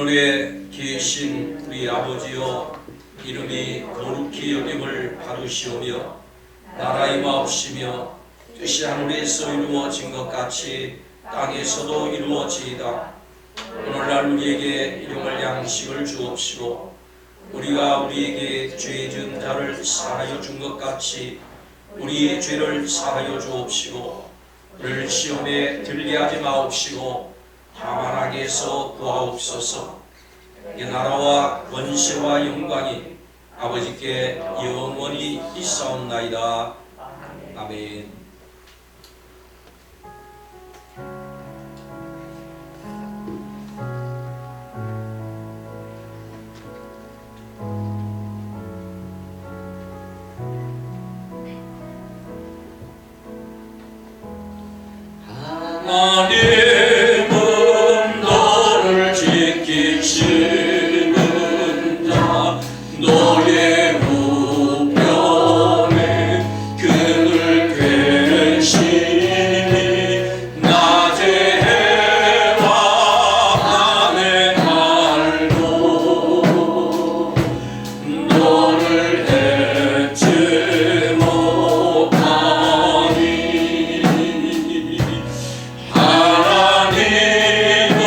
하늘에 계신 우리 아버지여, 이름이 거룩히 여김을 받으시오며 나라 임하옵시며 뜻이 하늘에서 이루어진 것 같이 땅에서도 이루어지이다. 오늘날 우리에게 일용할 양식을 주옵시고 우리가 우리에게 죄 지은 자를 사하여 준 것 같이 우리의 죄를 사하여 주옵시고 우리를 시험에 들게 하지 마옵시고 다만 악에서 구하옵소서. 이 나라와 권세와 영광이 아버지께 영원히 있사옵나이다. 아멘. 하나님은 너를 지키시는 자, 너의 우편에 그늘 계시니 낮에 해와 밤에 달도 너를 해치 못하니 하나님은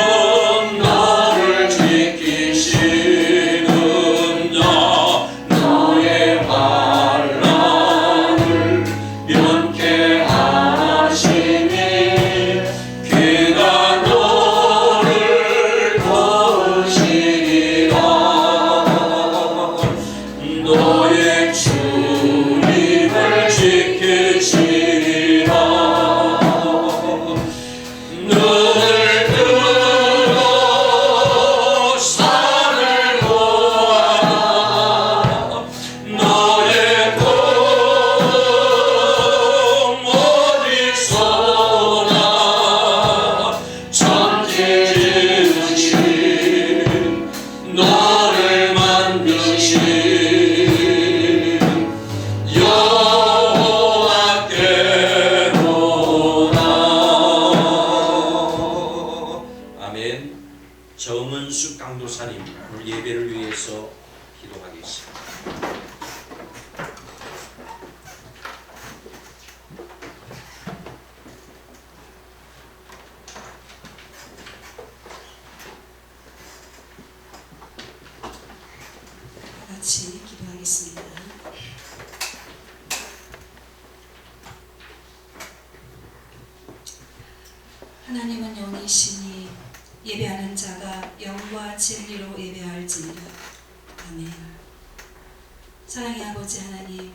너를 지키시는 자, 너의 환난을 면케 하시니 그가 너를 도우시리라. 너의 주님을 지키시리라. 눈을 들어 산을 보아라. 너의 동 어디서나 천지 지으신 너를 만드신 아멘. 정은숙 강도사님 오늘 예배를 위해서 기도하겠습니다. 같이 기도하겠습니다. 하나님은 영이시니 예배하는 자가 영과 진리로 예배할지니라. 아멘. 사랑의 아버지 하나님,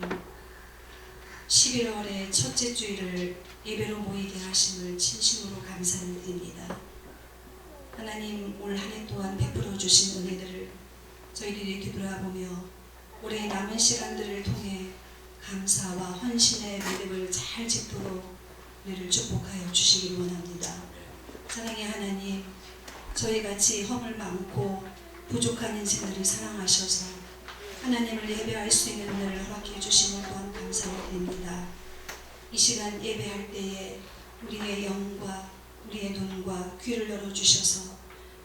11월의 첫째 주일을 예배로 모이게 하심을 진심으로 감사를 드립니다. 하나님, 올 한 해 동안 베풀어 주신 은혜들을 저희들이 되돌아보며 올해 남은 시간들을 통해 감사와 헌신의 믿음을 잘 짓도록 우리를 축복하여 주시길 원합니다. 사랑의 하나님, 저희같이 허물 많고 부족한 인생들을 사랑하셔서 하나님을 예배할 수 있는 은혜를 허락해 주시는 또한 감사를 드립니다. 이 시간 예배할 때에 우리의 영과 우리의 눈과 귀를 열어주셔서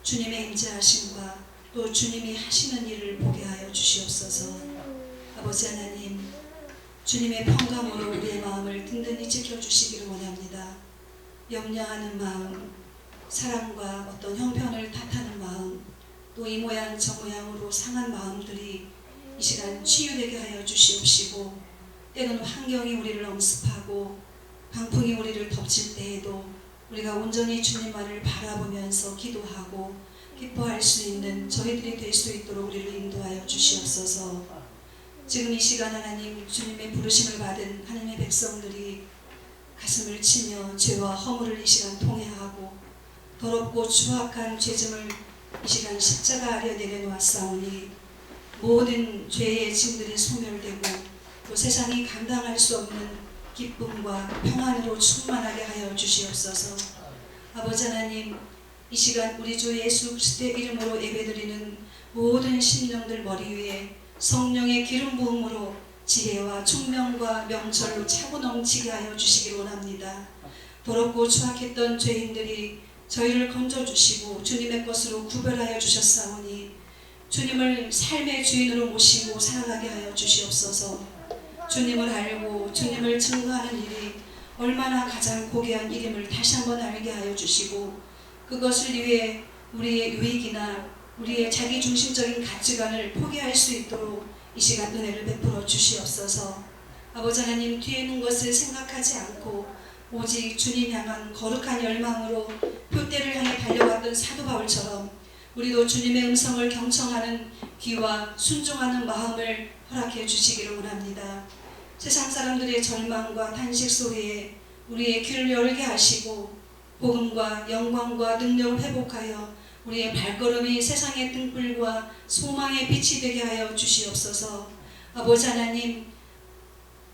주님의 임재하심과 또 주님이 하시는 일을 보게 하여 주시옵소서. 아버지 하나님, 주님의 평강으로 우리의 마음을 든든히 지켜주시기를 원합니다. 염려하는 마음, 사랑과 어떤 형편을 탓하는 마음, 또 이 모양 저 모양으로 상한 마음들이 이 시간 치유되게 하여 주시옵시고, 때로는 환경이 우리를 엄습하고 강풍이 우리를 덮칠 때에도 우리가 온전히 주님만을 바라보면서 기도하고 기뻐할 수 있는 저희들이 될 수 있도록 우리를 인도하여 주시옵소서. 지금 이 시간 하나님, 주님의 부르심을 받은 하나님의 백성들이 가슴을 치며 죄와 허물을 이 시간 통회하고 더럽고 추악한 죄짐을 이 시간 십자가 아래 내려놓았사오니 모든 죄의 짐들이 소멸되고 또 세상이 감당할 수 없는 기쁨과 평안으로 충만하게 하여 주시옵소서. 아버지 하나님, 이 시간 우리 주 예수 그리스도의 이름으로 예배드리는 모든 심령들 머리 위에 성령의 기름 부음으로 지혜와 총명과 명철로 차고 넘치게 하여 주시기 원합니다. 더럽고 추악했던 죄인들이 저희를 건져주시고 주님의 것으로 구별하여 주셨사오니 주님을 삶의 주인으로 모시고 살아가게 하여 주시옵소서. 주님을 알고 주님을 증거하는 일이 얼마나 가장 고귀한 일임을 다시 한번 알게 하여 주시고 그것을 위해 우리의 유익이나 우리의 자기중심적인 가치관을 포기할 수 있도록 이 시간 은혜를 베풀어 주시옵소서. 아버지 하나님, 뒤에 있는 것을 생각하지 않고 오직 주님 향한 거룩한 열망으로 표대를 향해 달려왔던 사도 바울처럼 우리도 주님의 음성을 경청하는 귀와 순종하는 마음을 허락해 주시기를 원합니다. 세상 사람들의 절망과 탄식 소리에 우리의 귀를 열게 하시고 복음과 영광과 능력을 회복하여 우리의 발걸음이 세상의 등불과 소망의 빛이 되게 하여 주시옵소서. 아버지 하나님,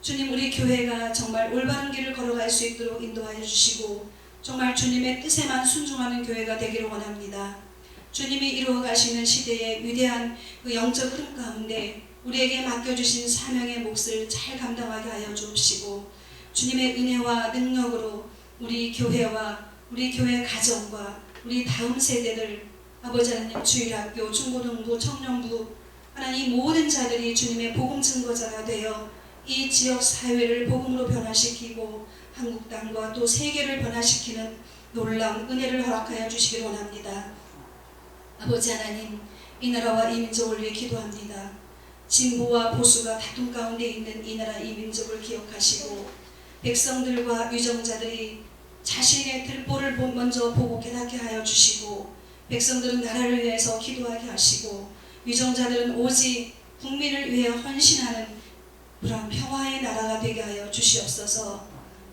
주님, 우리 교회가 정말 올바른 길을 걸어갈 수 있도록 인도하여 주시고 정말 주님의 뜻에만 순종하는 교회가 되기를 원합니다. 주님이 이루어 가시는 시대의 위대한 그 영적 흐름 가운데 우리에게 맡겨주신 사명의 몫을 잘 감당하게 하여 주옵시고 주님의 은혜와 능력으로 우리 교회와 우리 교회 가정과 우리 다음 세대들, 아버지 하나님, 주일학교, 중고등부, 청년부, 하나님 모든 자들이 주님의 복음 증거자가 되어 이 지역 사회를 복음으로 변화시키고 한국 땅과 또 세계를 변화시키는 놀라운 은혜를 허락하여 주시기를 원합니다. 아버지 하나님, 이 나라와 이 민족을 위해 기도합니다. 진보와 보수가 다툼 가운데 있는 이 나라 이 민족을 기억하시고 백성들과 유정자들이 자신의 들보를 먼저 보고 깨닫게 하여 주시고 백성들은 나라를 위해서 기도하게 하시고 유정자들은 오직 국민을 위해 헌신하는 그런 평화의 나라가 되게 하여 주시옵소서.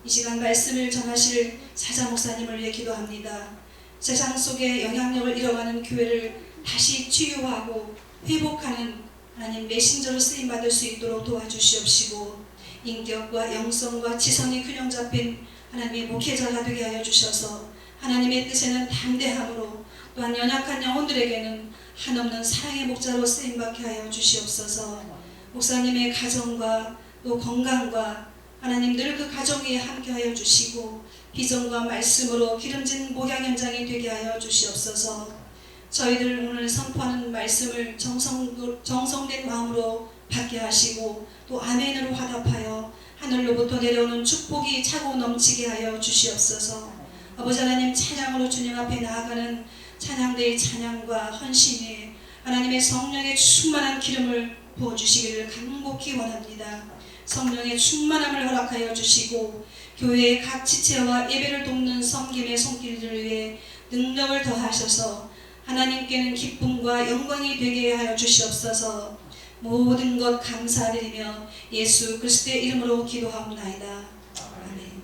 이 시간 말씀을 전하실 사자 목사님을 위해 기도합니다. 세상 속에 영향력을 잃어가는 교회를 다시 치유하고 회복하는 하나님 메신저로 쓰임받을 수 있도록 도와주시옵시고 인격과 영성과 지성이 균형 잡힌 하나님의 목회자가 되게 하여 주셔서 하나님의 뜻에는 담대함으로 또한 연약한 영혼들에게는 한없는 사랑의 목자로 쓰임받게 하여 주시옵소서. 목사님의 가정과 또 건강과 하나님 늘 그 가정 위에 함께하여 주시고 비전과 말씀으로 기름진 목양 현장이 되게 하여 주시옵소서. 저희들 오늘 선포하는 말씀을 정성된 마음으로 받게 하시고 또 아멘으로 화답하여 하늘로부터 내려오는 축복이 차고 넘치게 하여 주시옵소서. 아버지 하나님, 찬양으로 주님 앞에 나아가는 찬양대의 찬양과 헌신에 하나님의 성령의 충만한 기름을 부어주시기를 간곡히 원합니다. 성령의 충만함을 허락하여 주시고 교회의 각 지체와 예배를 돕는 섬김의 손길들을 위해 능력을 더하셔서 하나님께는 기쁨과 영광이 되게 하여 주시옵소서. 모든 것 감사드리며 예수 그리스도의 이름으로 기도하옵나이다. 아멘.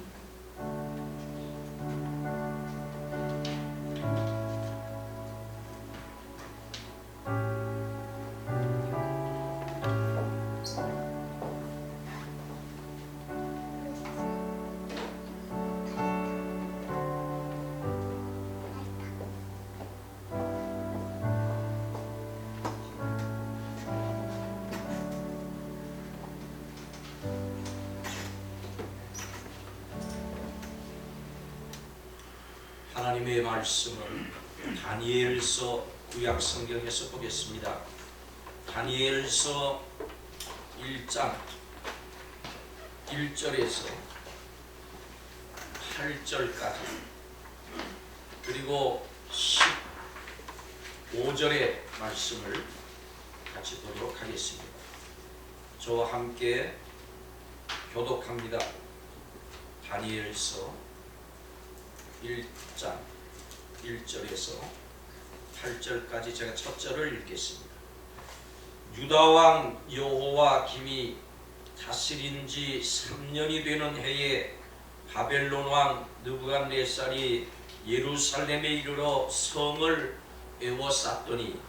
하나님의 말씀은 다니엘서 구약 성경에서 보겠습니다. 다니엘서 1장 1절에서 8절까지 그리고 15절의 말씀을 같이 보도록 하겠습니다. 저와 함께 교독합니다. 다니엘서 1장 1절에서 8절까지 제가 첫 절을 읽겠습니다. 유다왕 여호와김이 다스린 지 3년이 되는 해에 바벨론 왕 느부갓네살이 예루살렘에 이르러 성을 에워쌌더니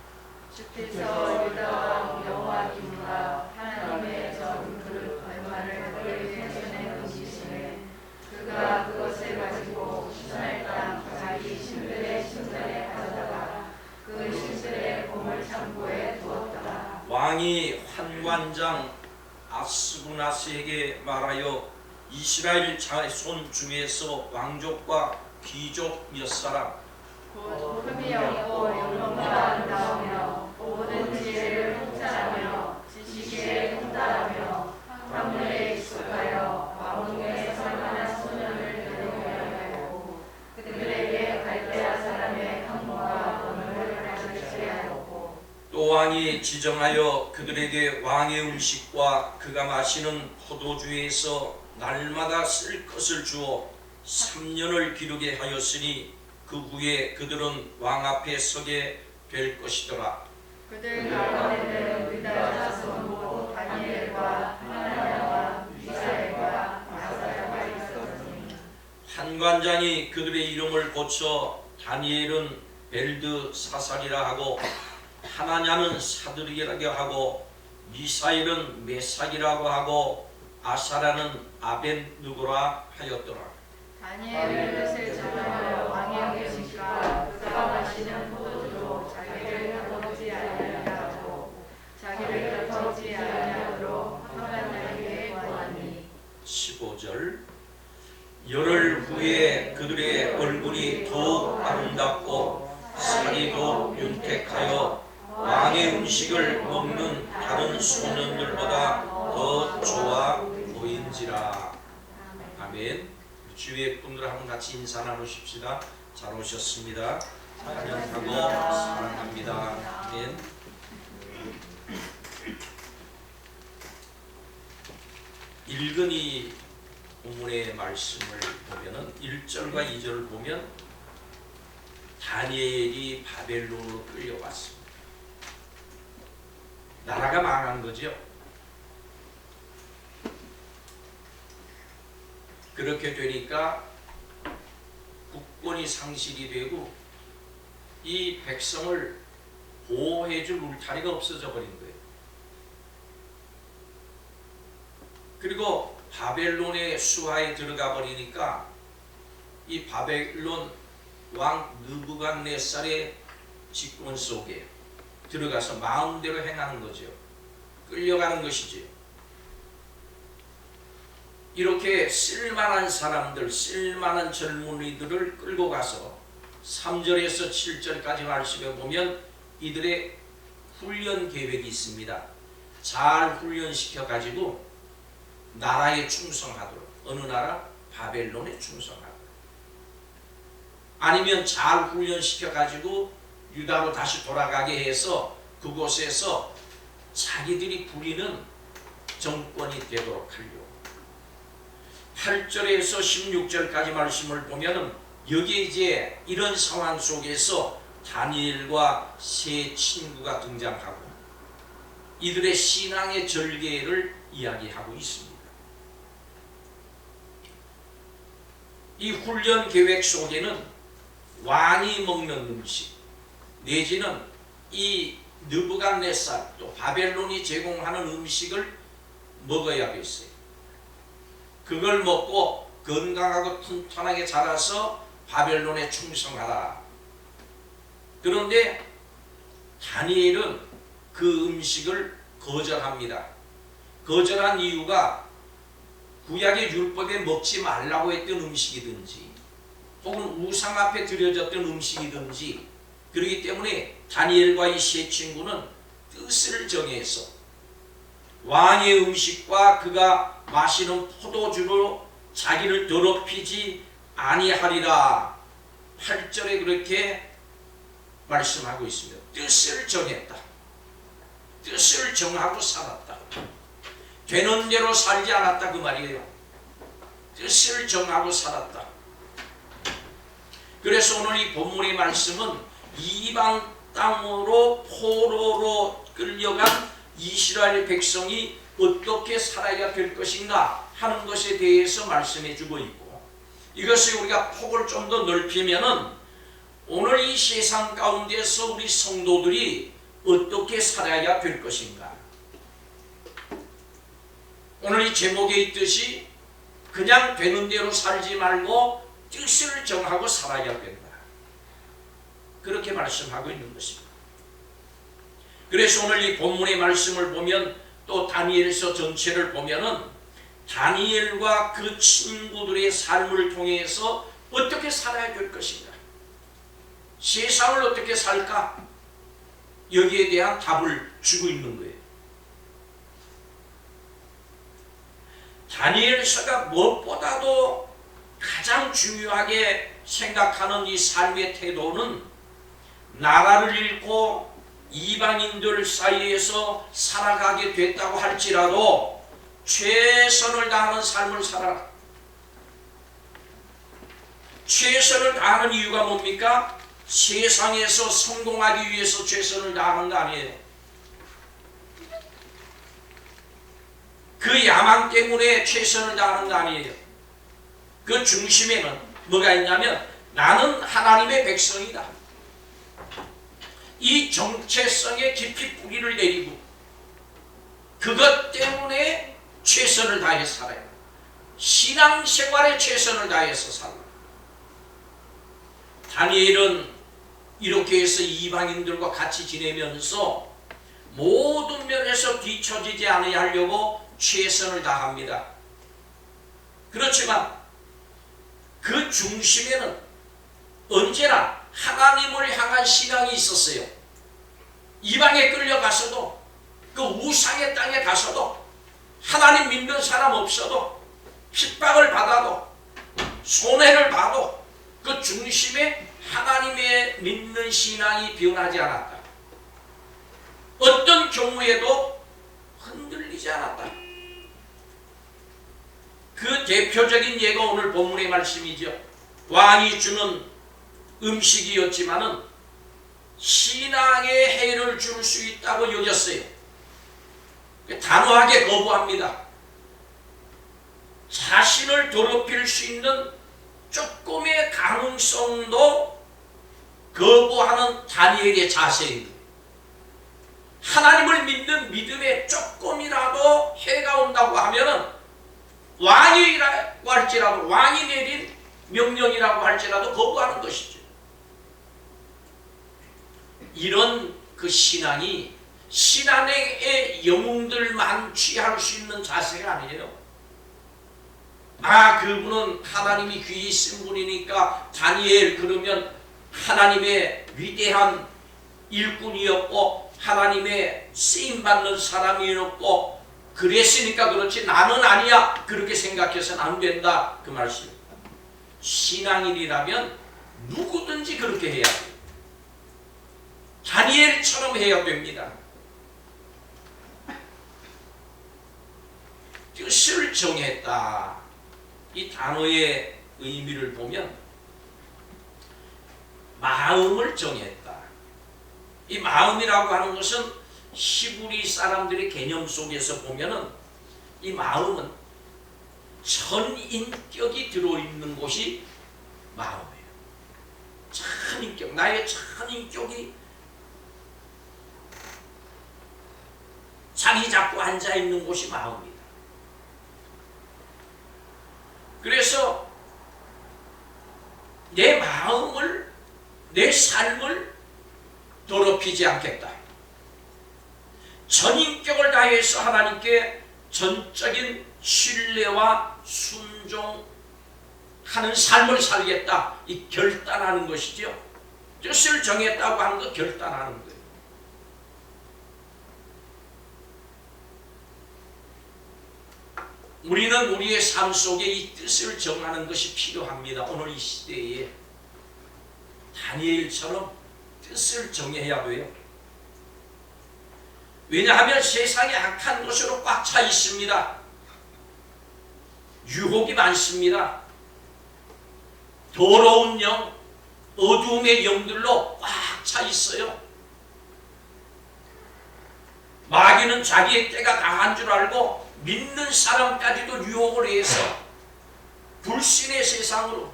주께서 유다왕 여호와김과 하나님의 전그 얼마를 그의 생전에 넘기시네. 그가 그것을 가지고 이스라엘 땅 자기 신들의 신전에 가져다가 그 신들의 보물 창고에 두었더라. 왕이 환관장 아스부나스에게 말하여 이스라엘 자손 중에서 왕족과 귀족 몇 사람 곧 흠이 없고 영광과 아름다우며 모든 지혜를 통찰하며 지식에 통달하며 학문에 익숙하여 왕궁에 설만한 소년을 데려오려 하고 그들에게 갈대아 사람의 학문과 언어를 가르치게 하였고 또 왕이 지정하여 그들에게 왕의 음식과 그가 마시는 포도주에서 날마다 쓸 것을 주어 3년을 기르게 하였으니 그 후에 그들은 왕 앞에 서게 될 것이더라. 그들 가운데는 유다 자손 곧 다니엘과 하나냐와 미사엘과 아사야가 있었으니 환관장이 그들의 이름을 고쳐 다니엘은 벨드사살이라 하고 하나냐는 사드릭이라고 하고 미사일은 메삭이라고 하고 아사라는 아벤느고라 하였더라. 다니엘은 뜻을 전하여 왕의 음식과 그가 마시는 포도주로 자기를 더럽지 아니하게 하고 자기를 더럽지 아니하도록 환관장에게 구하니 15절 열흘 후에 그들의 얼굴이 더욱 아름답고 살이 더욱 윤택하여 왕의 음식을 먹는 다른 소년들보다 더 좋아 보인지라. 아멘. 주위의 분들 한번 같이 인사 나누십시다. 잘 오셨습니다. 환영하고 사랑합니다. 아멘. 읽은 이 본문의 말씀을 보면은 1절과 2절을 보면 다니엘이 바벨론으로 끌려왔습니다. 나라가 망한 거죠. 그렇게 되니까 국권이 상실이 되고 이 백성을 보호해줄 울타리가 없어져 버린 거예요. 그리고 바벨론의 수하에 들어가 버리니까 이 바벨론 왕 느부갓네살의 직권 속에 들어가서 마음대로 행하는 거죠. 끌려가는 것이죠. 이렇게 쓸만한 사람들, 쓸만한 젊은이들을 끌고 가서 3절에서 7절까지 말씀해 보면 이들의 훈련 계획이 있습니다. 잘 훈련시켜 가지고 나라에 충성하도록. 어느 나라? 바벨론에 충성하도록. 아니면 잘 훈련시켜 가지고 유다로 다시 돌아가게 해서 그곳에서 자기들이 부리는 정권이 되도록 하려고. 8절에서 16절까지 말씀을 보면은 여기에 이제 이런 상황 속에서 다니엘과 세 친구가 등장하고 이들의 신앙의 절개를 이야기하고 있습니다. 이 훈련 계획 속에는 왕이 먹는 음식 내지는 이 느부갓네살 또 바벨론이 제공하는 음식을 먹어야 됐어요. 그걸 먹고 건강하고 튼튼하게 자라서 바벨론에 충성하라. 그런데 다니엘은 그 음식을 거절합니다. 거절한 이유가 구약의 율법에 먹지 말라고 했던 음식이든지 혹은 우상 앞에 드려졌던 음식이든지 그렇기 때문에 다니엘과 이 세 친구는 뜻을 정해서 왕의 음식과 그가 마시는 포도주로 자기를 더럽히지 아니하리라. 8절에 그렇게 말씀하고 있습니다. 뜻을 정했다. 뜻을 정하고 살았다. 되는 대로 살지 않았다 그 말이에요. 뜻을 정하고 살았다. 그래서 오늘 이 본문의 말씀은 이방 땅으로 포로로 끌려간 이스라엘 백성이 어떻게 살아야 될 것인가 하는 것에 대해서 말씀해 주고 있고, 이것을 우리가 폭을 좀 더 넓히면은 오늘 이 세상 가운데서 우리 성도들이 어떻게 살아야 될 것인가. 오늘 이 제목에 있듯이 그냥 되는 대로 살지 말고 뜻을 정하고 살아야 된다. 그렇게 말씀하고 있는 것입니다. 그래서 오늘 이 본문의 말씀을 보면 또 다니엘서 전체를 보면은 다니엘과 그 친구들의 삶을 통해서 어떻게 살아야 될 것인가. 세상을 어떻게 살까? 여기에 대한 답을 주고 있는 거예요. 다니엘서가 무엇보다도 가장 중요하게 생각하는 이 삶의 태도는 나라를 잃고 이방인들 사이에서 살아가게 됐다고 할지라도 최선을 다하는 삶을 살아라. 최선을 다하는 이유가 뭡니까? 세상에서 성공하기 위해서 최선을 다하는 거 아니에요. 그 야망 때문에 최선을 다하는 거 아니에요. 그 중심에는 뭐가 있냐면 나는 하나님의 백성이다. 이 정체성에 깊이 뿌리를 내리고 그것 때문에 최선을 다해서 살아요. 신앙생활에 최선을 다해서 살아요. 다니엘은 이렇게 해서 이방인들과 같이 지내면서 모든 면에서 뒤처지지 않아야 하려고 최선을 다합니다. 그렇지만 그 중심에는 언제나 하나님을 향한 신앙이 있었어요. 이방에 끌려가서도 그 우상의 땅에 가서도 하나님 믿는 사람 없어도 핍박을 받아도 손해를 봐도 그 중심에 하나님의 믿는 신앙이 변하지 않았다. 어떤 경우에도 흔들리지 않았다. 그 대표적인 예가 오늘 본문의 말씀이죠. 왕이 주는 음식이었지만은 신앙에 해를 줄 수 있다고 여겼어요. 단호하게 거부합니다. 자신을 더럽힐 수 있는 조금의 가능성도 거부하는 다니엘의 자세입니다. 하나님을 믿는 믿음에 조금이라도 해가 온다고 하면은 왕이라고 할지라도 왕이 내린 명령이라고 할지라도 거부하는 것이죠. 이런 그 신앙이 신앙의 영웅들만 취할 수 있는 자세가 아니에요. 그분은 하나님이 귀히 쓴 분이니까 다니엘 그러면 하나님의 위대한 일꾼이었고 하나님의 쓰임받는 사람이었고 그랬으니까 그렇지 나는 아니야 그렇게 생각해서는 안 된다 그 말씀입니다. 신앙인이라면 누구든지 그렇게 해야 돼요. 다니엘처럼 해야 됩니다. 뜻을 정했다. 이 단어의 의미를 보면 마음을 정했다. 이 마음이라고 하는 것은 히브리 사람들의 개념 속에서 보면은 이 마음은 전인격이 들어있는 곳이 마음이에요. 전인격, 나의 전인격이 자리 잡고 앉아있는 곳이 마음입니다. 그래서 내 마음을, 내 삶을 더럽히지 않겠다. 전인격을 다해서 하나님께 전적인 신뢰와 순종하는 삶을 살겠다. 이 결단하는 것이죠. 뜻을 정했다고 하는 거 결단하는 거예요. 우리는 우리의 삶 속에 이 뜻을 정하는 것이 필요합니다. 오늘 이 시대에 다니엘처럼 뜻을 정해야 돼요. 왜냐하면 세상이 악한 것으로 꽉 차 있습니다. 유혹이 많습니다. 더러운 영, 어두움의 영들로 꽉 차 있어요. 마귀는 자기의 때가 당한 줄 알고 믿는 사람까지도 유혹을 해서 불신의 세상으로,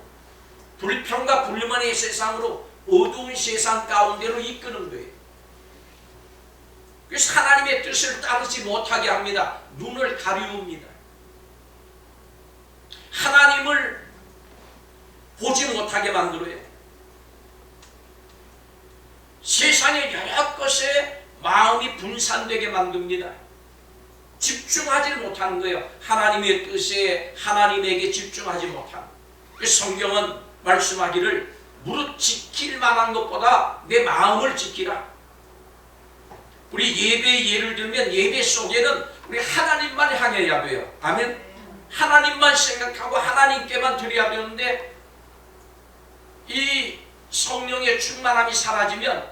불평과 불만의 세상으로, 어두운 세상 가운데로 이끄는 거예요. 그래서 하나님의 뜻을 따르지 못하게 합니다. 눈을 가리웁니다. 하나님을 보지 못하게 만들어요. 세상의 여러 것에 마음이 분산되게 만듭니다. 집중하지 못하는 거예요. 하나님의 뜻에 하나님에게 집중하지 못하는. 성경은 말씀하기를 무릇 지킬 만한 것보다 내 마음을 지키라. 우리 예배 예를 들면 예배 속에는 우리 하나님만 향해야 돼요. 아멘. 하나님만 생각하고 하나님께만 드려야 되는데 이 성령의 충만함이 사라지면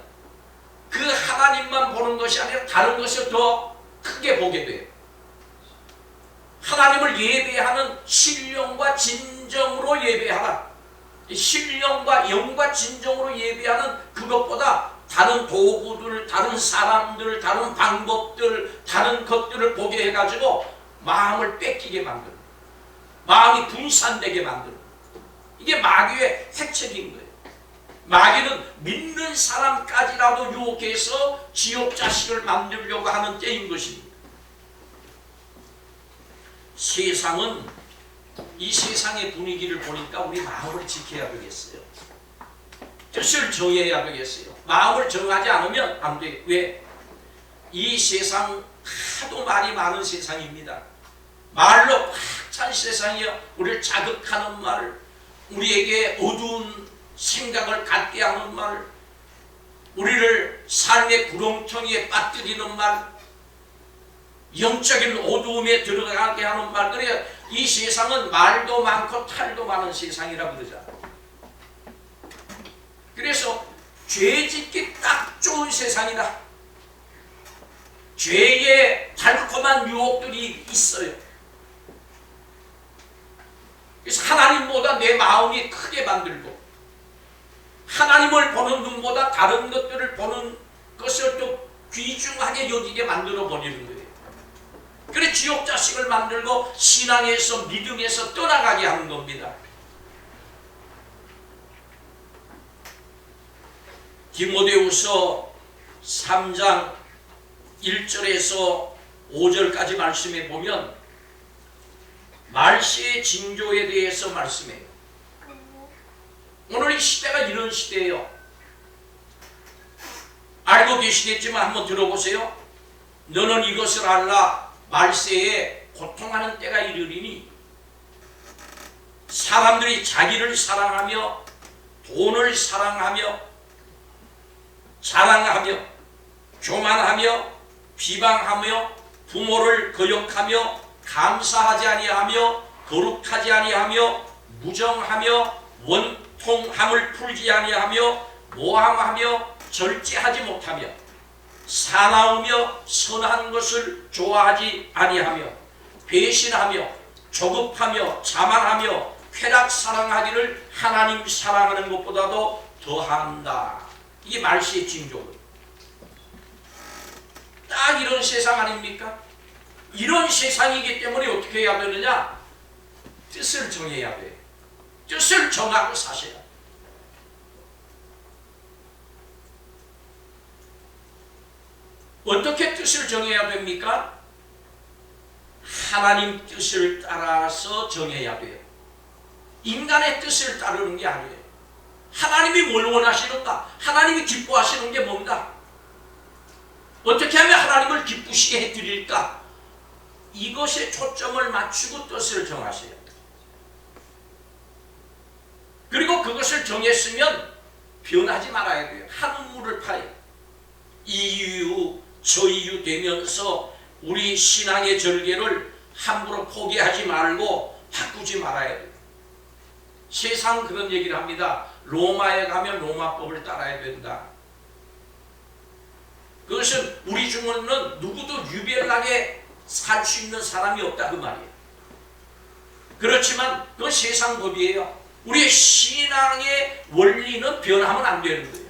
그 하나님만 보는 것이 아니라 다른 것을 더 크게 보게 돼요. 하나님을 예배하는 신령과 진정으로 예배하라. 신령과 영과 진정으로 예배하는 그것보다 다른 도구들, 다른 사람들, 다른 방법들, 다른 것들을 보게 해가지고 마음을 뺏기게 만드는, 마음이 분산되게 만드는, 이게 마귀의 핵책인 거예요. 마귀는 믿는 사람까지라도 유혹해서 지옥 자식을 만들려고 하는 때인 것입니다. 세상은, 이 세상의 분위기를 보니까 우리 마음을 지켜야 되겠어요. 뜻을 정해야 되겠어요. 마음을 정하지 않으면 안 돼요. 왜? 이 세상 하도 말이 많은 세상입니다. 말로 꽉 찬 세상이요. 우리를 자극하는 말, 우리에게 어두운 생각을 갖게 하는 말, 우리를 삶의 구렁텅이에 빠뜨리는 말, 영적인 어두움에 들어가게 하는 말. 그래야 이 세상은 말도 많고 탈도 많은 세상이라 그러잖아. 그래서 죄 짓기 딱 좋은 세상이다. 죄의 달콤한 유혹들이 있어요. 그래서 하나님보다 내 마음이 크게 만들고 하나님을 보는 눈보다 다른 것들을 보는 것을 또 귀중하게 여기게 만들어 버리는 거예요. 그래 지옥 자식을 만들고 신앙에서 믿음에서 떠나가게 하는 겁니다. 디모데후서 3장 1절에서 5절까지 말씀해 보면 말세의 징조에 대해서 말씀해요. 오늘 이 시대가 이런 시대예요. 알고 계시겠지만 한번 들어보세요. 너는 이것을 알라. 말세에 고통하는 때가 이르리니 사람들이 자기를 사랑하며 돈을 사랑하며 자랑하며 교만하며 비방하며 부모를 거역하며 감사하지 아니하며 거룩하지 아니하며 무정하며 원통함을 풀지 아니하며 모함하며 절제하지 못하며 사나우며 선한 것을 좋아하지 아니하며 배신하며 조급하며 자만하며 쾌락 사랑하기를 하나님 사랑하는 것보다도 더한다. 이게 말세의 징조거든요. 딱 이런 세상 아닙니까? 이런 세상이기 때문에 어떻게 해야 되느냐? 뜻을 정해야 돼. 뜻을 정하고 사셔야 돼. 어떻게 뜻을 정해야 됩니까? 하나님 뜻을 따라서 정해야 돼요. 인간의 뜻을 따르는 게 아니에요. 하나님이 뭘 원하시는가? 하나님이 기뻐하시는 게 뭔가? 어떻게 하면 하나님을 기쁘시게 해드릴까? 이것에 초점을 맞추고 뜻을 정하셔야 돼요. 그리고 그것을 정했으면 변하지 말아야 돼요. 한 우물을 파요. 이 이유 저 이유 되면서 우리 신앙의 절개를 함부로 포기하지 말고 바꾸지 말아야 돼요. 세상 그런 얘기를 합니다. 로마에 가면 로마법을 따라야 된다. 그것은 우리 중에는 누구도 유별나게 살 수 있는 사람이 없다 그 말이에요. 그렇지만 그건 세상 법이에요. 우리의 신앙의 원리는 변하면 안 되는 거예요.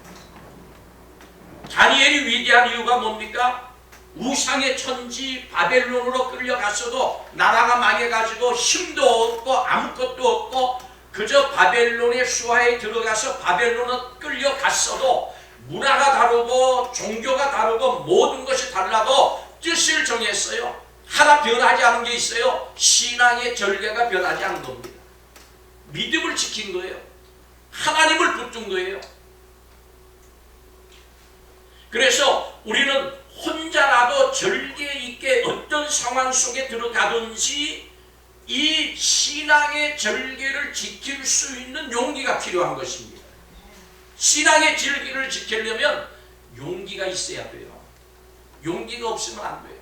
다니엘이 위대한 이유가 뭡니까? 우상의 천지 바벨론으로 끌려갔어도 나라가 망해가지고 힘도 없고 아무것도 없고 그저 바벨론의 수하에 들어가서 바벨론으로 끌려갔어도 문화가 다르고 종교가 다르고 모든 것이 달라도 뜻을 정했어요. 하나 변하지 않은 게 있어요. 신앙의 절개가 변하지 않은 겁니다. 믿음을 지킨 거예요. 하나님을 붙든 거예요. 그래서 우리는 혼자라도 절개 있게 어떤 상황 속에 들어가든지 이 신앙의 절개를 지킬 수 있는 용기가 필요한 것입니다. 신앙의 진리를 지키려면 용기가 있어야 돼요. 용기가 없으면 안 돼요.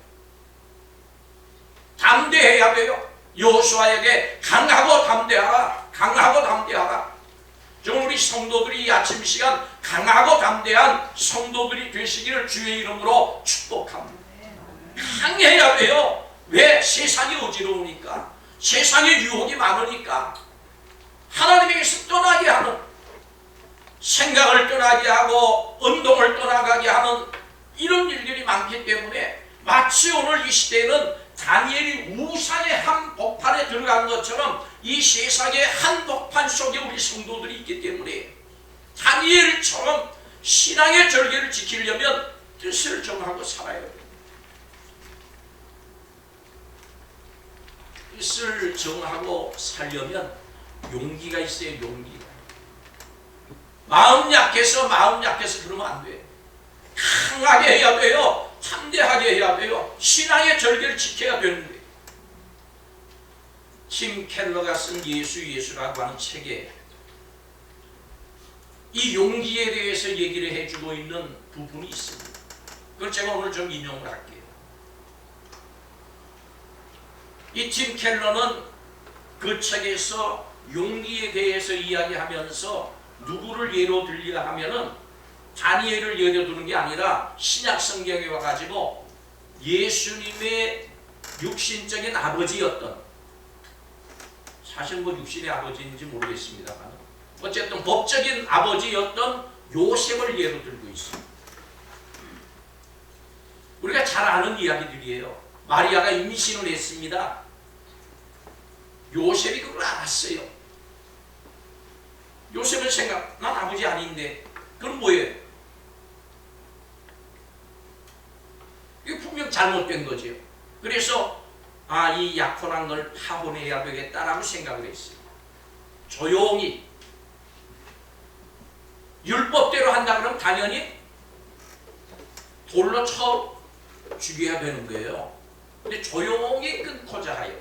담대해야 돼요. 여호수아에게 강하고 담대하라, 강하고 담대하라. 좀 우리 성도들이 이 아침 시간 강하고 담대한 성도들이 되시기를 주의 이름으로 축복합니다. 강해야 돼요. 왜? 세상이 어지러우니까, 세상에 유혹이 많으니까, 하나님에게서 떠나게 하는, 생각을 떠나게 하고 운동을 떠나가게 하는 이런 일들이 많기 때문에 마치 오늘 이 시대에는 다니엘이 우상의 한복판에 들어간 것처럼 이 세상의 한복판 속에 우리 성도들이 있기 때문에 다니엘처럼 신앙의 절개를 지키려면 뜻을 정하고 살아야 돼요. 뜻을 정하고 살려면 용기가 있어야 용기가. 마음 약해서 그러면 안 돼요. 강하게 해야 돼요. 담대하게 해야 돼요. 신앙의 절개를 지켜야 되는 거예요. 팀 켈러가 쓴 예수라고 하는 책에 이 용기에 대해서 얘기를 해주고 있는 부분이 있습니다. 그걸 제가 오늘 좀 인용을 할게요. 이 팀 켈러는 그 책에서 용기에 대해서 이야기하면서 누구를 예로 들리라 하면은 다니엘을 예로 드는 게 아니라 신약 성경에 와가지고 예수님의 육신적인 아버지였던, 사실 뭐 육신의 아버지인지 모르겠습니다만 어쨌든 법적인 아버지였던 요셉을 예로 들고 있습니다. 우리가 잘 아는 이야기들이에요. 마리아가 임신을 했습니다. 요셉이 그걸 알았어요. 요셉은 생각, 난 아버지 아닌데 그건 뭐예요? 이거 분명 잘못된 거죠. 그래서 이 약혼한 걸 파혼해야 되겠다라고 생각을 했어요. 조용히 율법대로 한다 그러면 당연히 돌로 쳐 죽여야 되는 거예요. 근데 조용히 끊고자 하여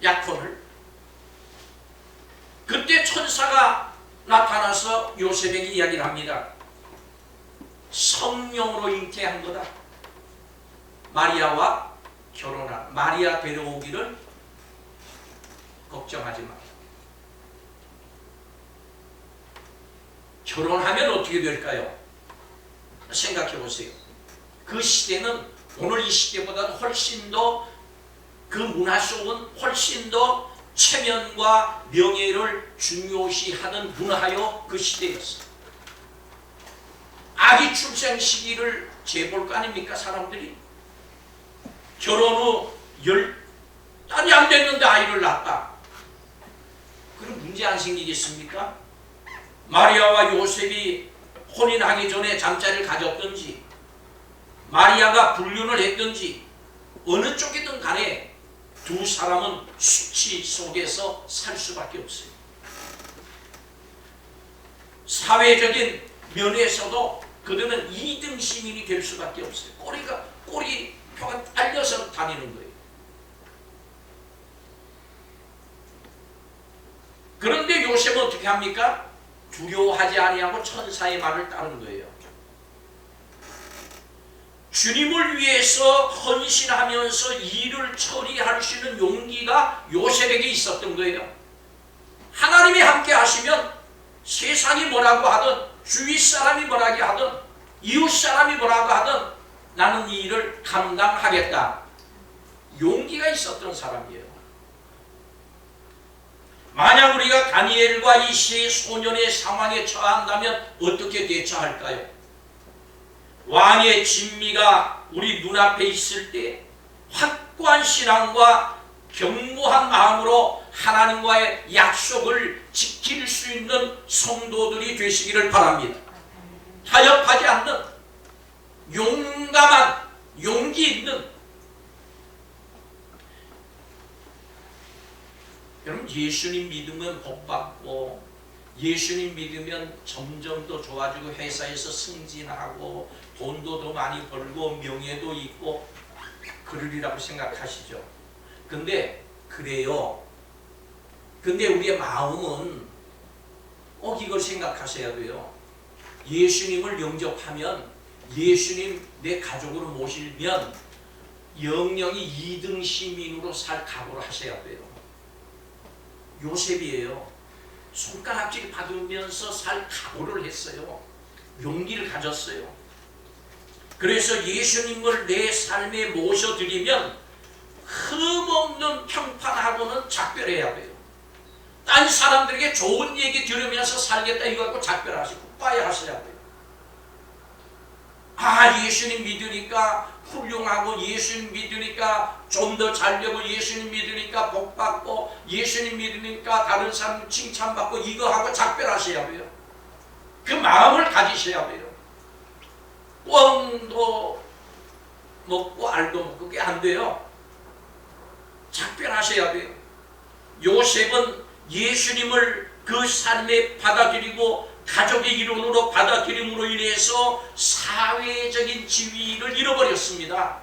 약혼을. 그때 천사가 나타나서 요셉에게 이야기를 합니다. 성령으로 잉태한 거다. 마리아와 결혼한, 마리아 데려오기를 걱정하지 마. 결혼하면 어떻게 될까요? 생각해 보세요. 그 시대는 오늘 이 시대보다 훨씬 더, 그 문화 속은 훨씬 더 체면과 명예를 중요시하는 문화요 그 시대였어요. 아기 출생 시기를 재볼 거 아닙니까 사람들이? 결혼 후 10달이 안 됐는데 아이를 낳았다. 그럼 문제 안 생기겠습니까? 마리아와 요셉이 혼인하기 전에 잠자리를 가졌든지 마리아가 불륜을 했든지 어느 쪽이든 간에 두 사람은 수치 속에서 살 수밖에 없어요. 사회적인 면에서도 그들은 2등 시민이 될 수밖에 없어요. 꼬리표가 딸려서 다니는 거예요. 그런데 요셉은 어떻게 합니까? 두려워하지 아니하고 천사의 말을 따른 거예요. 주님을 위해서 헌신하면서 일을 처리할 수 있는 용기가 요셉에게 있었던 거예요. 하나님이 함께 하시면 세상이 뭐라고 하든, 주위 사람이 뭐라고 하든, 이웃 사람이 뭐라고 하든 나는 이 일을 감당하겠다. 용기가 있었던 사람이에요. 만약 우리가 다니엘과 이 세 소년의 상황에 처한다면 어떻게 대처할까요? 왕의 진미가 우리 눈앞에 있을 때 확고한 신앙과 견고한 마음으로 하나님과의 약속을 지킬 수 있는 성도들이 되시기를 바랍니다. 타협하지 않는 용감한, 용기 있는, 여러분 예수님 믿으면 복받고 예수님 믿으면 점점 더 좋아지고 회사에서 승진하고 돈도 더 많이 벌고 명예도 있고 그러리라고 생각하시죠. 근데 그래요. 근데 우리의 마음은 꼭 이걸 생각하셔야 돼요. 예수님을 영접하면, 예수님 내 가족으로 모시면 영영이 2등 시민으로 살 각오를 하셔야 돼요. 요셉이에요. 손가락질 받으면서 살 각오를 했어요. 용기를 가졌어요. 그래서 예수님을 내 삶에 모셔드리면 흠없는 평판하고는 작별해야 돼요. 딴 사람들에게 좋은 얘기 들으면서 살겠다 이거 갖고 작별하시고 빠야 하셔야 돼요. 아, 예수님 믿으니까 훌륭하고, 예수님 믿으니까 좀 더 잘되고, 예수님 믿으니까 복받고, 예수님 믿으니까 다른 사람 칭찬받고, 이거 하고 작별하셔야 돼요. 그 마음을 가지셔야 돼요. 뻥도 먹고 알도 먹고 그게 안 돼요. 작별하셔야 돼요. 요셉은 예수님을 그 삶에 받아들이고 가족의 일원으로 받아들임으로 인해서 사회적인 지위를 잃어버렸습니다.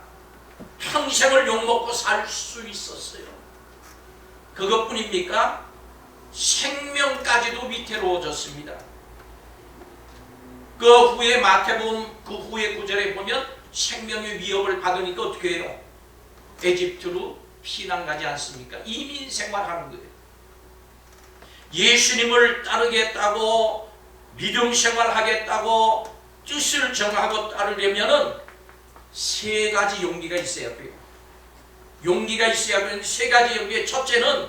평생을 욕먹고 살 수 있었어요. 그것뿐입니까? 생명까지도 위태로워졌습니다. 그 후에 마태복음 그 후에 구절에 보면 생명의 위협을 받으니까 어떻게 해요? 에집트로 피난 가지 않습니까? 이민 생활하는 거예요. 예수님을 따르겠다고, 믿음 생활하겠다고 뜻을 정하고 따르려면은 세 가지 용기가 있어야 돼요. 용기가 있어야 되는 세 가지 용기. 첫째는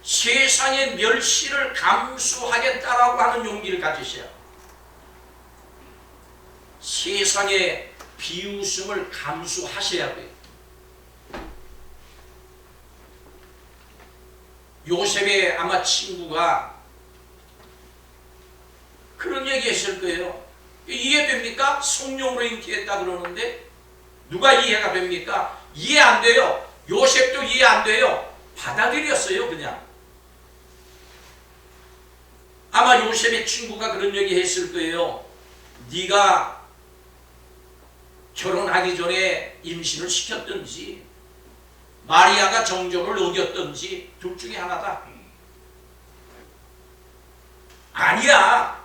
세상의 멸시를 감수하겠다라고 하는 용기를 가지셔야 돼요. 세상의 비웃음을 감수하셔야 돼요. 요셉의 아마 친구가 그런 얘기 했을 거예요. 이해됩니까? 성령으로 잉태했다 그러는데 누가 이해가 됩니까? 이해 안 돼요. 요셉도 이해 안 돼요. 받아들였어요, 그냥. 아마 요셉의 친구가 그런 얘기 했을 거예요. 네가 결혼하기 전에 임신을 시켰든지 마리아가 정조를 어겼든지 둘 중에 하나다. 아니야.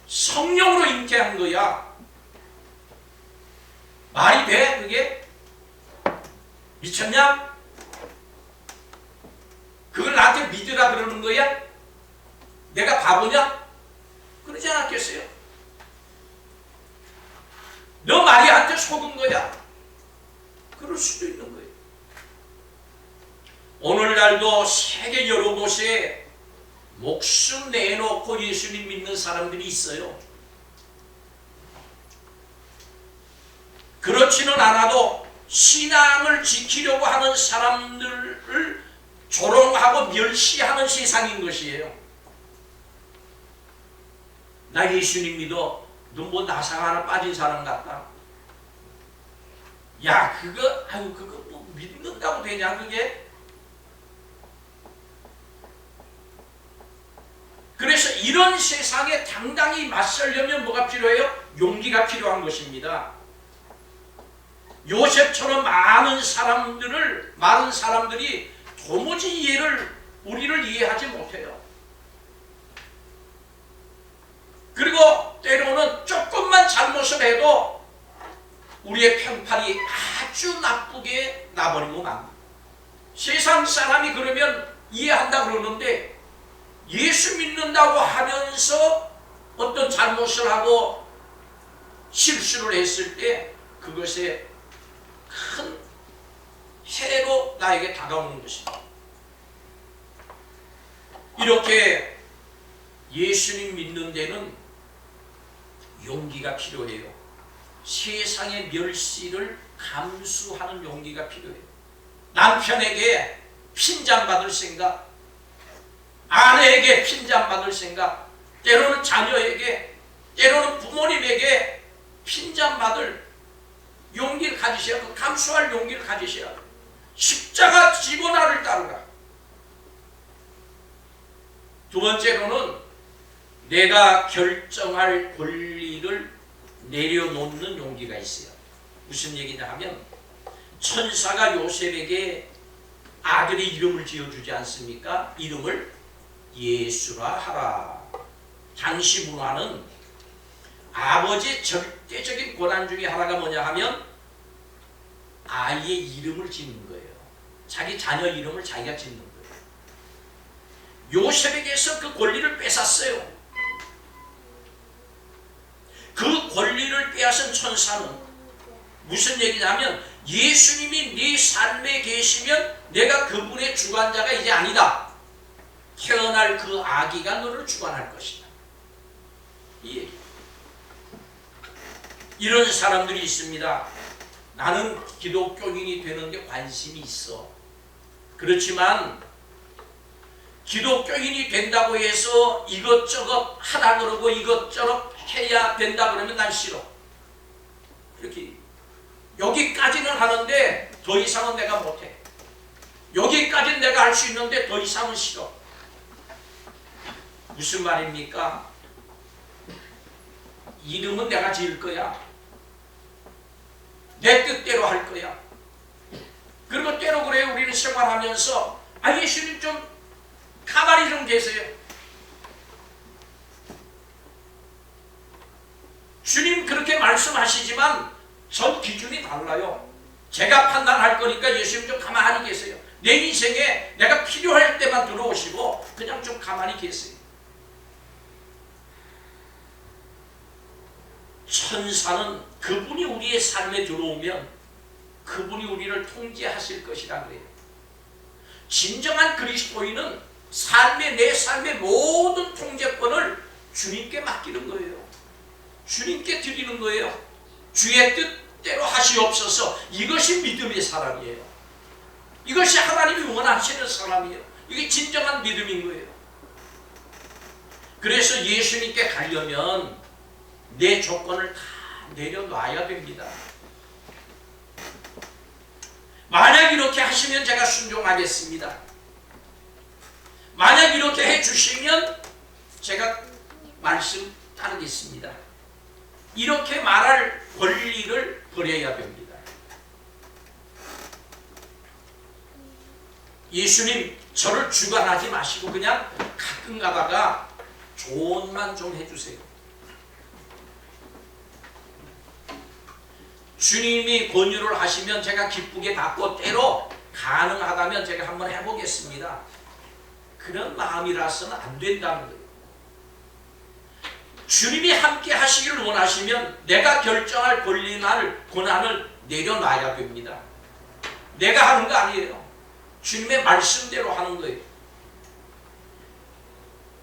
성령으로 잉태한 거야. 말이 돼? 그게? 미쳤냐? 그걸 나한테 믿으라 그러는 거야? 내가 바보냐? 그러지 않았겠어요? 너 마리아한테 속은 거야. 그럴 수도 있는 거예요. 오늘날도 세계 여러 곳에 목숨 내놓고 예수님 믿는 사람들이 있어요. 그렇지는 않아도 신앙을 지키려고 하는 사람들을 조롱하고 멸시하는 세상인 것이에요. 나 예수님 믿어. 너 뭐 나상 하나 빠진 사람 같다. 야, 그거 뭐 믿는다고 되냐, 그게? 그래서 이런 세상에 당당히 맞서려면 뭐가 필요해요? 용기가 필요한 것입니다. 요셉처럼 많은 사람들이 도무지 우리를 이해하지 못해요. 그리고 때로는 조금만 잘못을 해도 우리의 평판이 아주 나쁘게 나버리고 맙니다. 세상 사람이 그러면 이해한다 그러는데 예수 믿는다고 하면서 어떤 잘못을 하고 실수를 했을 때 그것에 큰 해로 나에게 다가오는 것입니다. 이렇게 예수님 믿는 데는 용기가 필요해요. 세상의 멸시를 감수하는 용기가 필요해요. 남편에게 핀잔받을 생각, 아내에게 핀잔받을 생각, 때로는 자녀에게, 때로는 부모님에게 핀잔받을 용기를 가지셔야 하고 감수할 용기를 가지셔야 합니다. 십자가 지고 나를 따르라. 두 번째로는 내가 결정할 권리를 내려놓는 용기가 있어요. 무슨 얘기냐 하면 천사가 요셉에게 아들의 이름을 지어주지 않습니까? 이름을 예수라 하라. 당시 문화는 아버지의 절대적인 권한 중에 하나가 뭐냐 하면 아이의 이름을 짓는 거예요. 자기 자녀 이름을 자기가 짓는 거예요. 요셉에게서 그 권리를 뺏었어요. 그 권리를 빼앗은 천사는 무슨 얘기냐면 예수님이 네 삶에 계시면 내가 그분의 주관자가 이제 아니다. 태어날 그 아기가 너를 주관할 것이다. 이 얘기. 이런 사람들이 있습니다. 나는 기독교인이 되는 데 관심이 있어. 그렇지만 기독교인이 된다고 해서 이것저것 하라 그러고 이것저것 해야 된다 그러면 난 싫어. 이렇게 여기까지는 하는데 더 이상은 내가 못해. 여기까지는 내가 할 수 있는데 더 이상은 싫어. 무슨 말입니까? 이름은 내가 지을 거야. 내 뜻대로 할 거야. 그리고 때로 그래요. 우리는 생활하면서 예수님 좀 가만히 좀 계세요. 주님 그렇게 말씀하시지만 전 기준이 달라요. 제가 판단할 거니까 예수님 좀 가만히 계세요. 내 인생에 내가 필요할 때만 들어오시고 그냥 좀 가만히 계세요. 천사는 그분이 우리의 삶에 들어오면 그분이 우리를 통제하실 것이라 그래요. 진정한 그리스도인은 내 삶의 모든 통제권을 주님께 맡기는 거예요. 주님께 드리는 거예요. 주의 뜻대로 하시옵소서. 이것이 믿음의 사람이에요. 이것이 하나님이 원하시는 사람이에요. 이게 진정한 믿음인 거예요. 그래서 예수님께 가려면 내 조건을 다 내려놔야 됩니다. 만약 이렇게 하시면 제가 순종하겠습니다. 만약 이렇게 해주시면 제가 말씀 따르겠습니다. 이렇게 말할 권리를 버려야 됩니다. 예수님 저를 주관하지 마시고 그냥 가끔 가다가 조언만 좀 해주세요. 주님이 권유를 하시면 제가 기쁘게 받고 때로 가능하다면 제가 한번 해보겠습니다. 그런 마음이라서는 안 된다는 거예요. 주님이 함께 하시기를 원하시면 내가 결정할 권한을 내려놔야 됩니다. 내가 하는 거 아니에요. 주님의 말씀대로 하는 거예요.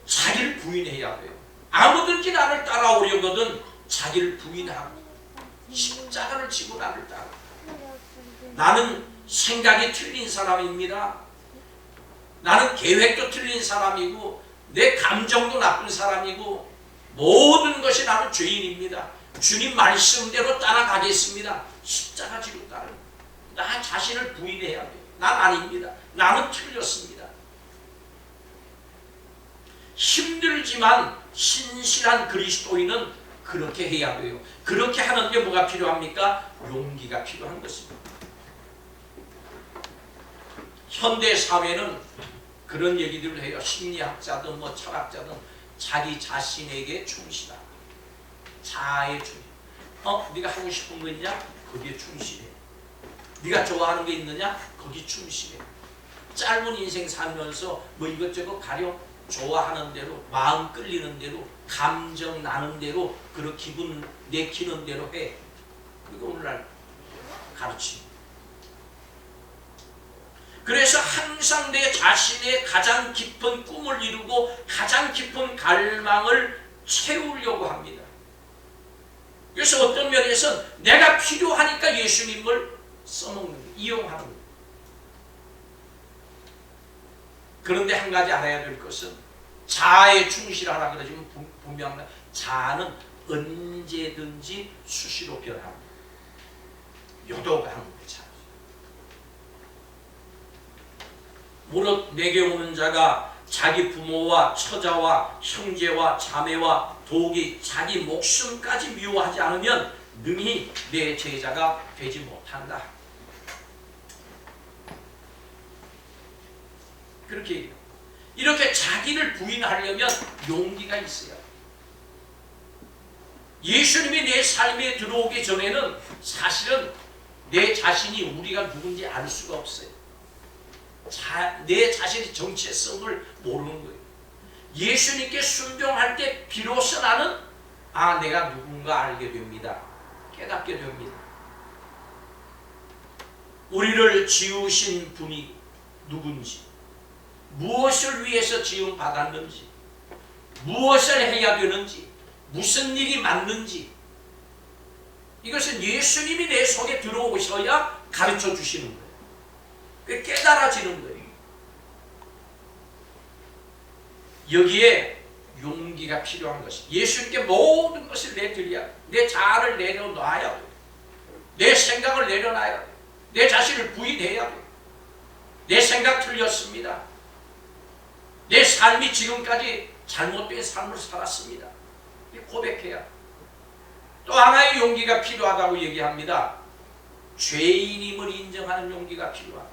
자기를 부인해야 돼요. 아무든지 나를 따라오려거든 자기를 부인하고 십자가를 지고 나를 따라. 나는 생각이 틀린 사람입니다. 나는 계획도 틀린 사람이고 내 감정도 나쁜 사람이고 모든 것이 나는 죄인입니다. 주님 말씀대로 따라가겠습니다. 십자가 지고 따라. 나 자신을 부인해야 돼요. 난 아닙니다. 나는 틀렸습니다. 힘들지만 신실한 그리스도인은 그렇게 해야 돼요. 그렇게 하는데 뭐가 필요합니까? 용기가 필요한 것입니다. 현대 사회는 그런 얘기들을 해요. 심리학자든 철학자든 자기 자신에게 충실하다. 자아에 충실. 네가 하고 싶은 거 있냐? 거기에 충실해. 네가 좋아하는 게 있느냐? 거기 충실해. 짧은 인생 살면서 뭐 이것저것 가려 좋아하는 대로, 마음 끌리는 대로, 감정 나는 대로, 그런 기분 내키는 대로 해. 그게 오늘날 가르침. 그래서 항상 내 자신의 가장 깊은 꿈을 이루고 가장 깊은 갈망을 채우려고 합니다. 그래서 어떤 면에서는 내가 필요하니까 예수님을 써먹는 거예요. 이용하는 거예요. 그런데 한 가지 알아야 될 것은 자아에 충실하라 그러지만 분명한 자아는 언제든지 수시로 변합니다. 요도가 하는 거예요. 무릇 내게 오는 자가 자기 부모와 처자와 형제와 자매와 도기 자기 목숨까지 미워하지 않으면 능히 내 제자가 되지 못한다. 그렇게 이렇게 자기를 부인하려면 용기가 있어요. 예수님이 내 삶에 들어오기 전에는 사실은 내 자신이 우리가 누군지 알 수가 없어요. 내 자신의 정체성을 모르는 거예요. 예수님께 순종할 때 비로소 나는 내가 누군가 알게 됩니다. 깨닫게 됩니다. 우리를 지으신 분이 누군지, 무엇을 위해서 지음 받았는지, 무엇을 해야 되는지, 무슨 일이 맞는지, 이것은 예수님이 내 속에 들어오셔야 가르쳐 주시는 거예요. 깨달아지는 거예요. 여기에 용기가 필요한 것이, 예수님께 모든 것을 내드려야 돼요. 내 자아를 내려놔야 돼요. 내 생각을 내려놔야 돼요. 내 자신을 부인해야 돼요. 내 생각 틀렸습니다. 내 삶이 지금까지 잘못된 삶을 살았습니다. 고백해야. 또 하나의 용기가 필요하다고 얘기합니다. 죄인임을 인정하는 용기가 필요합니다.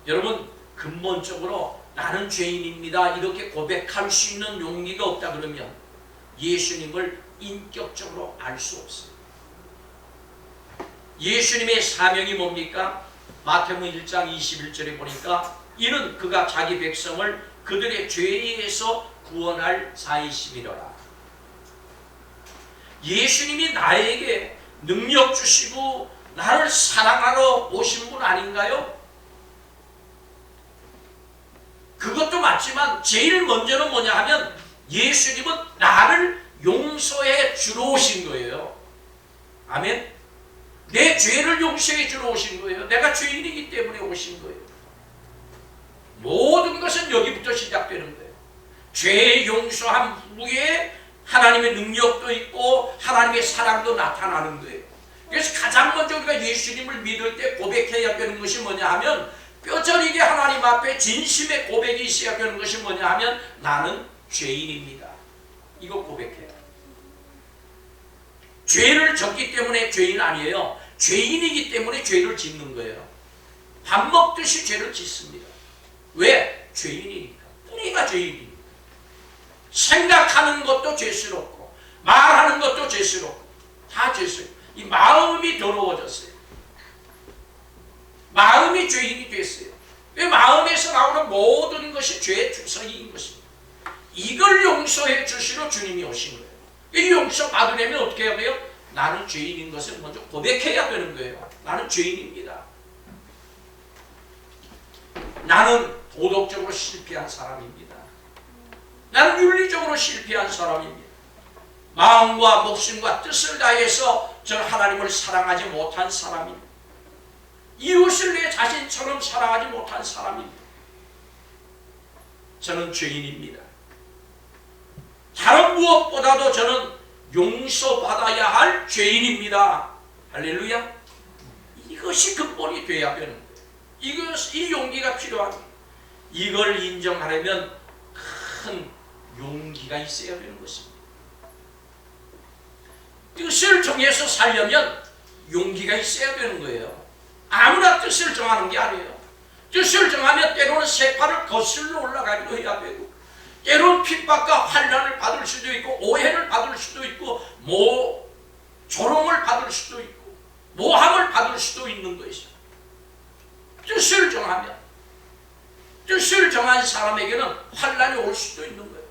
여러분, 근본적으로 나는 죄인입니다 이렇게 고백할 수 있는 용기가 없다 그러면 예수님을 인격적으로 알 수 없어요. 예수님의 사명이 뭡니까? 마태복음 1장 21절에 보니까 이는 그가 자기 백성을 그들의 죄에서 구원할 자이심이로라. 예수님이 나에게 능력 주시고 나를 사랑하러 오신 분 아닌가요? 그것도 맞지만 제일 먼저는 뭐냐 하면 예수님은 나를 용서해 주러 오신 거예요. 아멘. 내 죄를 용서해 주러 오신 거예요. 내가 죄인이기 때문에 오신 거예요. 모든 것은 여기부터 시작되는 거예요. 죄 용서한 후에 하나님의 능력도 있고 하나님의 사랑도 나타나는 거예요. 그래서 가장 먼저 우리가 예수님을 믿을 때 고백해야 되는 것이 뭐냐 하면 뼈저리게 하나님 앞에 진심의 고백이 있어야 되는 것이 뭐냐 하면 나는 죄인입니다. 이거 고백해요. 죄를 졌기 때문에 죄인 아니에요. 죄인이기 때문에 죄를 짓는 거예요. 밥 먹듯이 죄를 짓습니다. 왜? 죄인이니까. 뿌리가 죄인이니까. 생각하는 것도 죄스럽고 말하는 것도 죄스럽고 다 죄스럽고 이 마음이 더러워졌어요. 마음이 죄인이 됐어요. 이 마음에서 나오는 모든 것이 죄의 투성이인 것입니다. 이걸 용서해 주시러 주님이 오신 거예요. 이 용서 받으려면 어떻게 해야 돼요? 나는 죄인인 것을 먼저 고백해야 되는 거예요. 나는 죄인입니다. 나는 도덕적으로 실패한 사람입니다. 나는 윤리적으로 실패한 사람입니다. 마음과 목숨과 뜻을 다해서 저는 하나님을 사랑하지 못한 사람입니다. 이웃을 내 자신처럼 사랑하지 못한 사람입니다. 저는 죄인입니다. 다른 무엇보다도 저는 용서받아야 할 죄인입니다. 할렐루야. 이것이 근본이 돼야 되는 거예요. 이 용기가 필요합니다. 이걸 인정하려면 큰 용기가 있어야 되는 것입니다. 뜻을 정해서 살려면 용기가 있어야 되는 거예요. 아무나 뜻을 정하는 게 아니에요. 뜻을 정하면 때로는 세파를 거슬러 올라가기도 해야 되고 때로는 핍박과 환난을 받을 수도 있고 오해를 받을 수도 있고 조롱을 받을 수도 있고 모함을 받을 수도 있는 것이죠. 뜻을 정하면 뜻을 정한 사람에게는 환난이 올 수도 있는 거예요.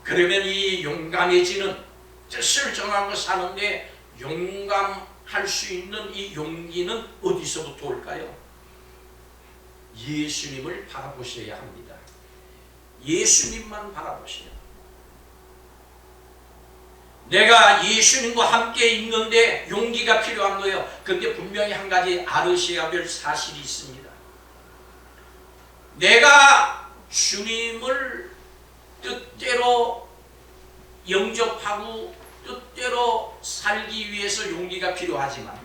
그러면 이 용감해지는 뜻을 정하고 사는데 용감할 수 있는 이 용기는 어디서부터 올까요? 예수님을 바라보셔야 합니다. 예수님만 바라보셔야 합니다. 내가 예수님과 함께 있는데 용기가 필요한 거예요. 그런데 분명히 한 가지 알으셔야 될 사실이 있습니다. 내가 주님을 뜻대로 영접하고 뜻대로 살기 위해서 용기가 필요하지만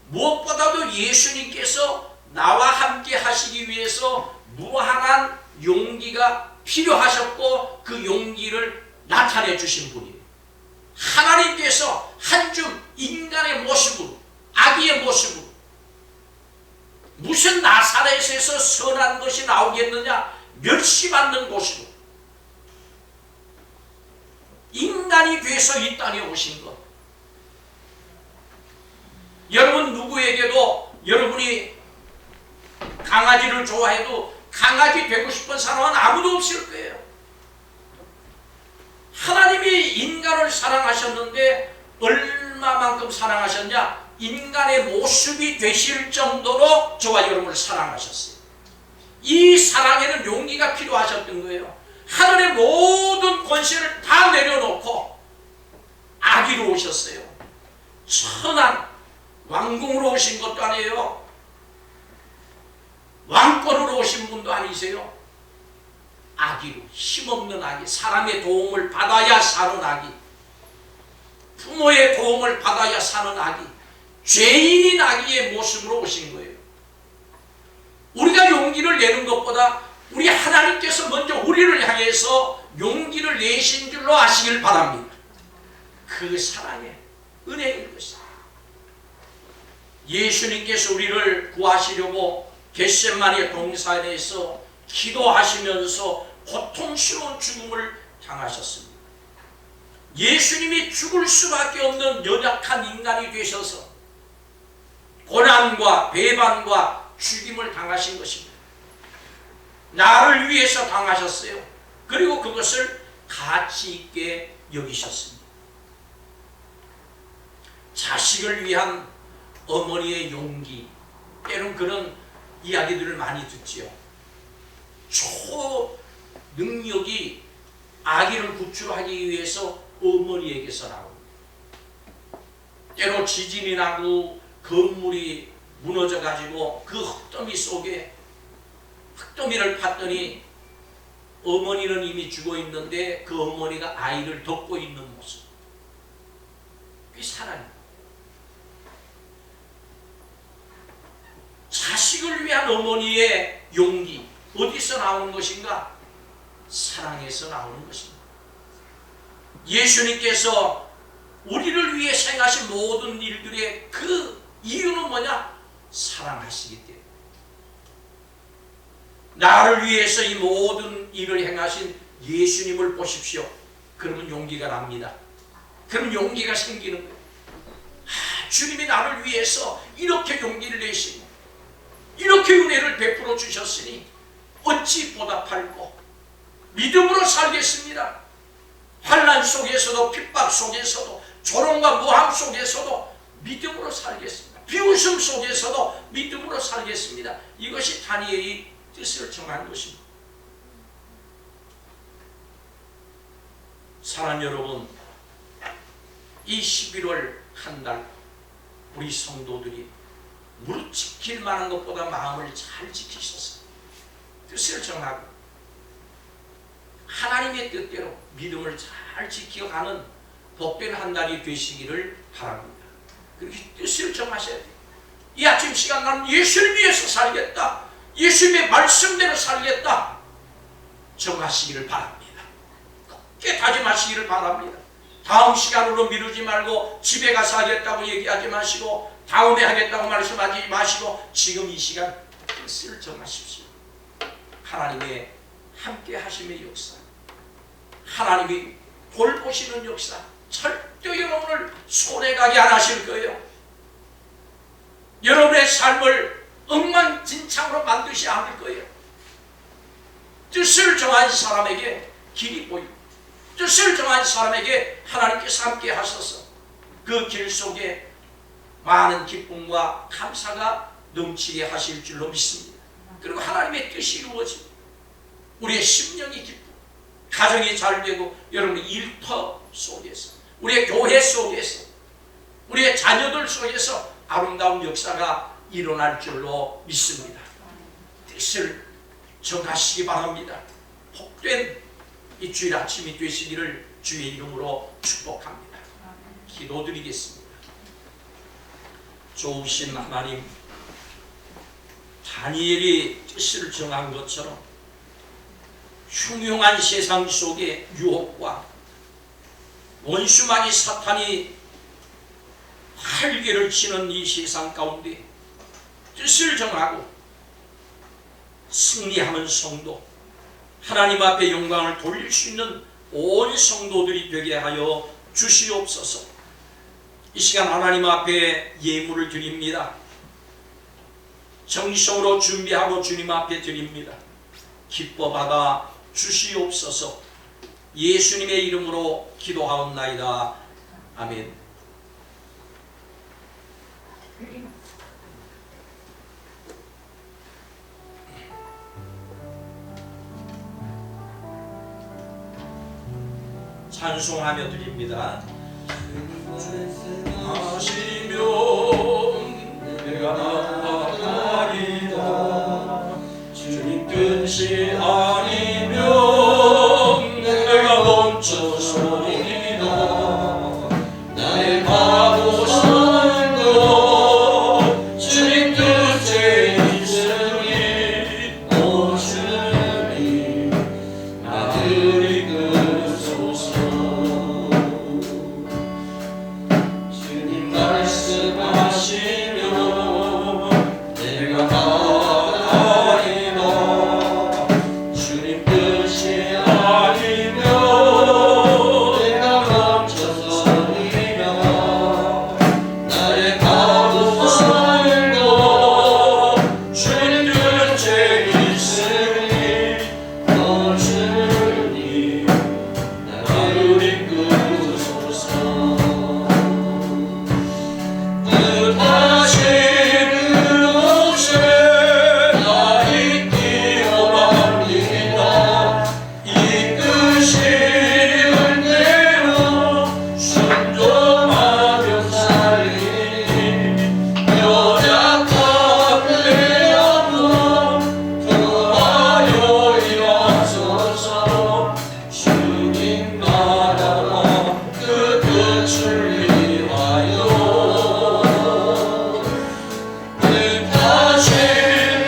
무엇보다도 예수님께서 나와 함께 하시기 위해서 무한한 용기가 필요하셨고 그 용기를 나타내 주신 분이에요. 하나님께서 한 줌 인간의 모습으로 아기의 모습으로 무슨 나사렛에서 선한 것이 나오겠느냐 멸시받는 곳으로 인간이 돼서 이 땅에 오신 것. 여러분 누구에게도 여러분이 강아지를 좋아해도 강아지 되고 싶은 사람은 아무도 없을 거예요. 하나님이 인간을 사랑하셨는데 얼마만큼 사랑하셨냐? 인간의 모습이 되실 정도로 저와 여러분을 사랑하셨어요. 이 사랑에는 용기가 필요하셨던 거예요. 하늘의 모든 권세를 다 내려놓고 아기로 오셨어요. 천한 왕궁으로 오신 것도 아니에요. 왕권으로 오신 분도 아니세요. 아기로, 힘없는 아기, 사람의 도움을 받아야 사는 아기, 부모의 도움을 받아야 사는 아기, 죄인인 아기의 모습으로 오신 거예요. 우리가 용기를 내는 것보다 우리 하나님께서 먼저 우리를 향해서 용기를 내신 줄로 아시길 바랍니다. 그 사랑의 은혜인 것입니다. 예수님께서 우리를 구하시려고 겟세마네 동산에서 기도하시면서 고통스러운 죽음을 당하셨습니다. 예수님이 죽을 수밖에 없는 연약한 인간이 되셔서 고난과 배반과 죽임을 당하신 것입니다. 나를 위해서 당하셨어요. 그리고 그것을 가치 있게 여기셨습니다. 자식을 위한 어머니의 용기, 때론 그런 이야기들을 많이 듣지요. 초능력이 아기를 구출하기 위해서 어머니에게서 나옵니다. 때로 지진이 나고 건물이 무너져 가지고 그 흙더미 속에 흙더미를 팠더니 어머니는 이미 죽어 있는데 그 어머니가 아이를 덮고 있는 모습. 그게 사랑입니다. 자식을 위한 어머니의 용기, 어디서 나오는 것인가? 사랑에서 나오는 것입니다. 예수님께서 우리를 위해 행하신 모든 일들의 그 이유는 뭐냐? 사랑하시기 때문에. 나를 위해서 이 모든 일을 행하신 예수님을 보십시오. 그러면 용기가 납니다. 그럼 용기가 생기는 거예요. 주님이 나를 위해서 이렇게 용기를 내시고 이렇게 은혜를 베풀어 주셨으니 어찌 보답할꼬? 믿음으로 살겠습니다. 환난 속에서도 핍박 속에서도 조롱과 모함 속에서도 믿음으로 살겠습니다. 비웃음 속에서도 믿음으로 살겠습니다. 이것이 다니엘이 뜻을 정한 것입니다. 사랑하는 여러분, 이 11월 한 달 우리 성도들이 무릎 지킬 만한 것보다 마음을 잘 지키셔서 뜻을 정하고 하나님의 뜻대로 믿음을 잘 지켜가는 복된 한 달이 되시기를 바랍니다. 그렇게 뜻을 정하셔야 돼요. 이 아침 시간 나는 예수를 위해서 살겠다. 예수님의 말씀대로 살겠다. 정하시기를 바랍니다. 굳게 다짐하시기를 바랍니다. 다음 시간으로 미루지 말고 집에 가서 하겠다고 얘기하지 마시고 다음에 하겠다고 말씀하지 마시고 지금 이 시간 뜻을 정하십시오. 하나님의 함께 하심의 역사, 하나님이 돌보시는 역사 절대 여러분을 손해가게 안 하실 거예요. 여러분의 삶을 엉망진창으로 만드시 않을 거예요. 뜻을 정한 사람에게 길이 보이고 뜻을 정한 사람에게 하나님께서 함께 하셔서 그 길 속에 많은 기쁨과 감사가 넘치게 하실 줄로 믿습니다. 그리고 하나님의 뜻이 이루어지고 우리의 심령이 기쁘고 가정이 잘 되고 여러분의 일터 속에서 우리의 교회 속에서 우리의 자녀들 속에서 아름다운 역사가 일어날 줄로 믿습니다. 뜻을 정하시기 바랍니다. 복된 이 주일 아침이 되시기를 주의 이름으로 축복합니다. 기도드리겠습니다. 좋으신 하나님, 다니엘이 뜻을 정한 것처럼 흉흉한 세상 속에 유혹과 원수마귀 사탄이 활개를 치는 이 세상 가운데 뜻을 정하고 승리하는 성도, 하나님 앞에 영광을 돌릴 수 있는 온 성도들이 되게 하여 주시옵소서. 이 시간 하나님 앞에 예물을 드립니다. 정성으로 준비하고 주님 앞에 드립니다. 기뻐 받아 주시옵소서. 예수님의 이름으로 기도하옵나이다. 아멘. 찬송하며 드립니다. 하시면 내가 나아가리라. 주님 뜻이 아니면 내가 멈춰서리라. 나의 가고 사는 것 주님 뜻에 있으니 오 주님 나를 이끄소서. 주님 말씀하시면 내가 나아가리라. 주님 뜻이 아니면 내가 멈춰서리라. 나의 가고 사는 것 주님 뜻에 있으니 오 주님 나를 이끄소서. 뜻하신 그곳에 나 있기원합니다. 이끄시는 대로 순종하며 살리니 연약한 내 영혼 도와요 일어서서. 주님 나라와 그 뜻을 위하여 뜻하신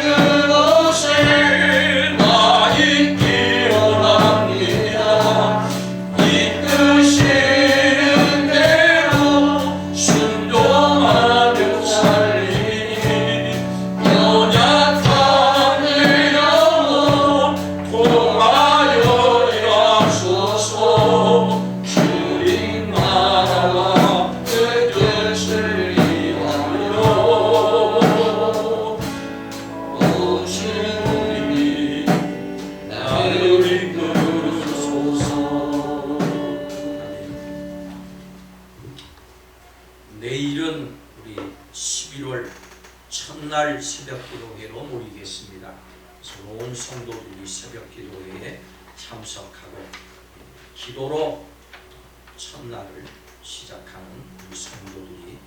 그곳에 나 있기 원합니다. 이끄시는 대로 순종하며 살리니 연약한 내 영혼 통하여 일하소서. 주님 나라와 그 뜻을 위하여 오 주님이 나를 이끌소서. 내일은 우리 11월 첫날 새벽 기도회로 모이겠습니다. 그래서 온 성도들이 새벽 기도회에 참석하고 기도로 첫날을 시작하는 우리 성도